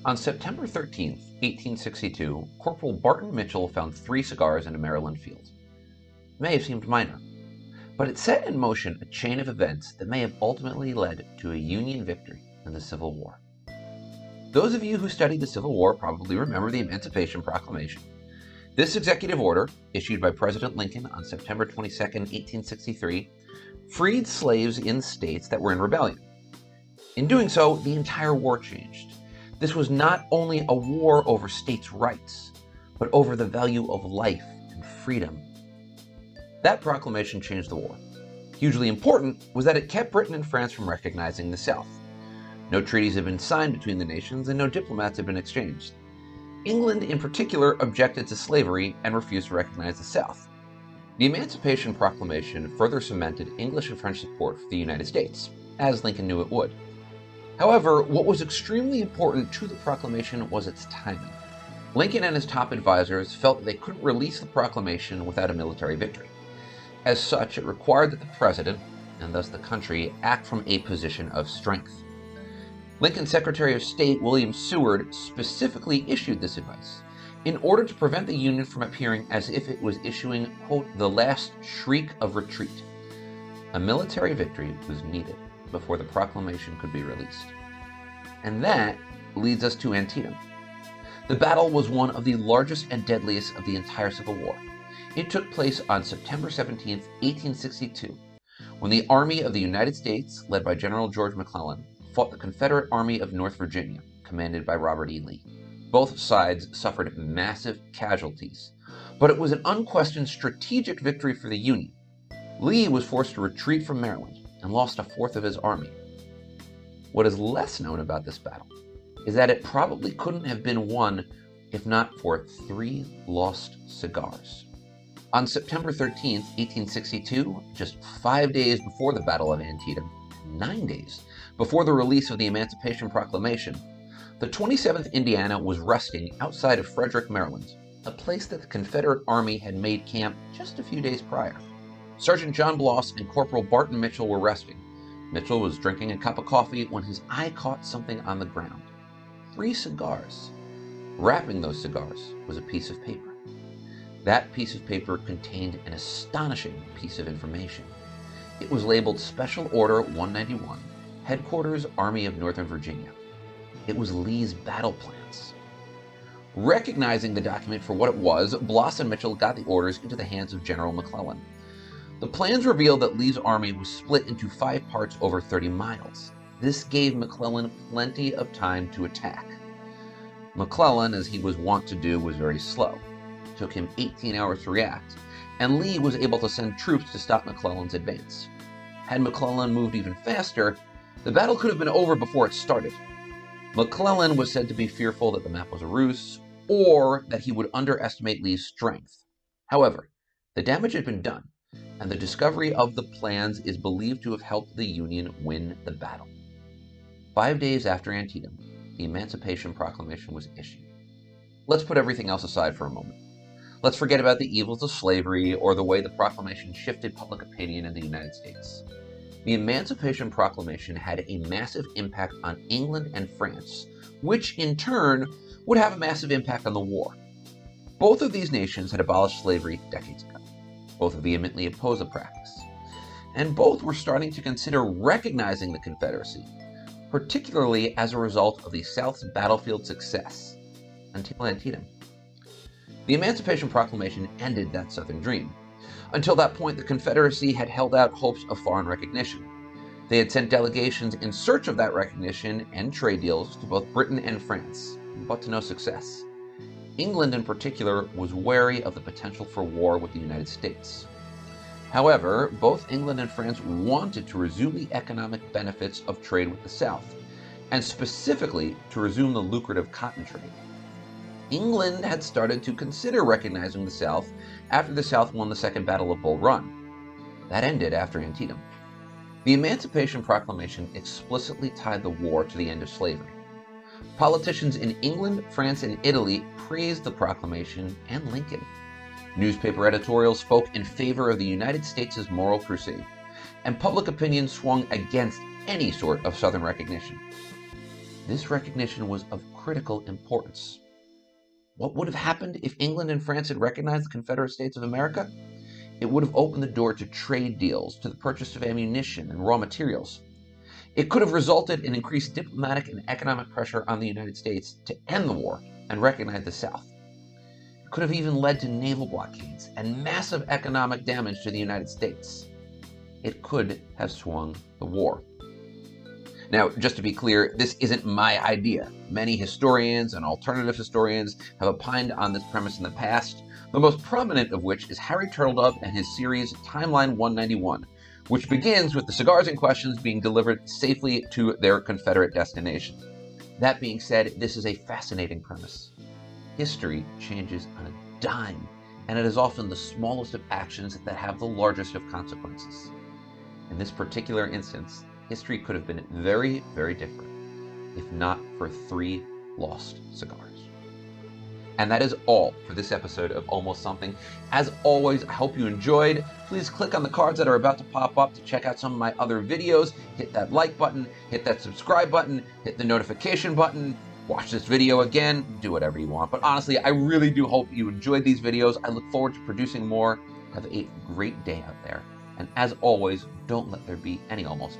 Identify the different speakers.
Speaker 1: On September 13th, 1862, Corporal Barton Mitchell found 3 cigars in a Maryland field. It may have seemed minor, but it set in motion a chain of events that may have ultimately led to a Union victory in the Civil War. Those of you who studied the Civil War probably remember the Emancipation Proclamation. This executive order, issued by President Lincoln on September 22, 1863, freed slaves in states that were in rebellion. In doing so, the entire war changed. This was not only a war over states' rights, but over the value of life and freedom. That proclamation changed the war. Hugely important was that it kept Britain and France from recognizing the South. No treaties had been signed between the nations, and no diplomats had been exchanged. England, in particular, objected to slavery and refused to recognize the South. The Emancipation Proclamation further cemented English and French support for the United States, as Lincoln knew it would. However, what was extremely important to the proclamation was its timing. Lincoln and his top advisors felt that they couldn't release the proclamation without a military victory. As such, it required that the president, and thus the country, act from a position of strength. Lincoln's Secretary of State, William Seward, specifically issued this advice in order to prevent the Union from appearing as if it was issuing, quote, the last shriek of retreat. A military victory was needed before the proclamation could be released. And that leads us to Antietam. The battle was one of the largest and deadliest of the entire Civil War. It took place on September 17, 1862, when the Army of the United States, led by General George McClellan, fought the Confederate Army of North Virginia, commanded by Robert E. Lee. Both sides suffered massive casualties, but it was an unquestioned strategic victory for the Union. Lee was forced to retreat from Maryland and lost a fourth of his army. What is less known about this battle is that it probably couldn't have been won if not for 3 lost cigars. On September 13, 1862, just 5 days before the Battle of Antietam, 9 days before the release of the Emancipation Proclamation, the 27th Indiana was resting outside of Frederick, Maryland, a place that the Confederate Army had made camp just a few days prior. Sergeant John Bloss and Corporal Barton Mitchell were resting. Mitchell was drinking a cup of coffee when his eye caught something on the ground. 3 cigars. Wrapping those cigars was a piece of paper. That piece of paper contained an astonishing piece of information. It was labeled Special Order 191, Headquarters, Army of Northern Virginia. It was Lee's battle plans. Recognizing the document for what it was, Bloss and Mitchell got the orders into the hands of General McClellan. The plans revealed that Lee's army was split into 5 parts over 30 miles. This gave McClellan plenty of time to attack. McClellan, as he was wont to do, was very slow. It took him 18 hours to react, and Lee was able to send troops to stop McClellan's advance. Had McClellan moved even faster, the battle could have been over before it started. McClellan was said to be fearful that the map was a ruse, or that he would underestimate Lee's strength. However, the damage had been done, and the discovery of the plans is believed to have helped the Union win the battle. 5 days after Antietam, the Emancipation Proclamation was issued. Let's put everything else aside for a moment. Let's forget about the evils of slavery or the way the proclamation shifted public opinion in the United States. The Emancipation Proclamation had a massive impact on England and France, which in turn would have a massive impact on the war. Both of these nations had abolished slavery decades ago. Both vehemently opposed the practice. And both were starting to consider recognizing the Confederacy, particularly as a result of the South's battlefield success, until Antietam. The Emancipation Proclamation ended that Southern dream. Until that point, the Confederacy had held out hopes of foreign recognition. They had sent delegations in search of that recognition and trade deals to both Britain and France, but to no success. England in particular was wary of the potential for war with the United States. However, both England and France wanted to resume the economic benefits of trade with the South, and specifically to resume the lucrative cotton trade. England had started to consider recognizing the South after the South won the Second Battle of Bull Run. That ended after Antietam. The Emancipation Proclamation explicitly tied the war to the end of slavery. Politicians in England, France, and Italy praised the proclamation and Lincoln. Newspaper editorials spoke in favor of the United States' moral crusade, and public opinion swung against any sort of Southern recognition. This recognition was of critical importance. What would have happened if England and France had recognized the Confederate States of America? It would have opened the door to trade deals, to the purchase of ammunition and raw materials. It could have resulted in increased diplomatic and economic pressure on the United States to end the war and recognize the South. It could have even led to naval blockades and massive economic damage to the United States. It could have swung the war. Now, just to be clear, this isn't my idea. Many historians and alternative historians have opined on this premise in the past, the most prominent of which is Harry Turtledove and his series Timeline 191, which begins with the cigars in question being delivered safely to their Confederate destination. That being said, this is a fascinating premise. History changes on a dime, and it is often the smallest of actions that have the largest of consequences. In this particular instance, history could have been very, very different if not for 3 lost cigars. And that is all for this episode of Almost Something. As always, I hope you enjoyed. Please click on the cards that are about to pop up to check out some of my other videos. Hit that like button, hit that subscribe button, hit the notification button, watch this video again, do whatever you want. But honestly, I really do hope you enjoyed these videos. I look forward to producing more. Have a great day out there. And as always, don't let there be any almost.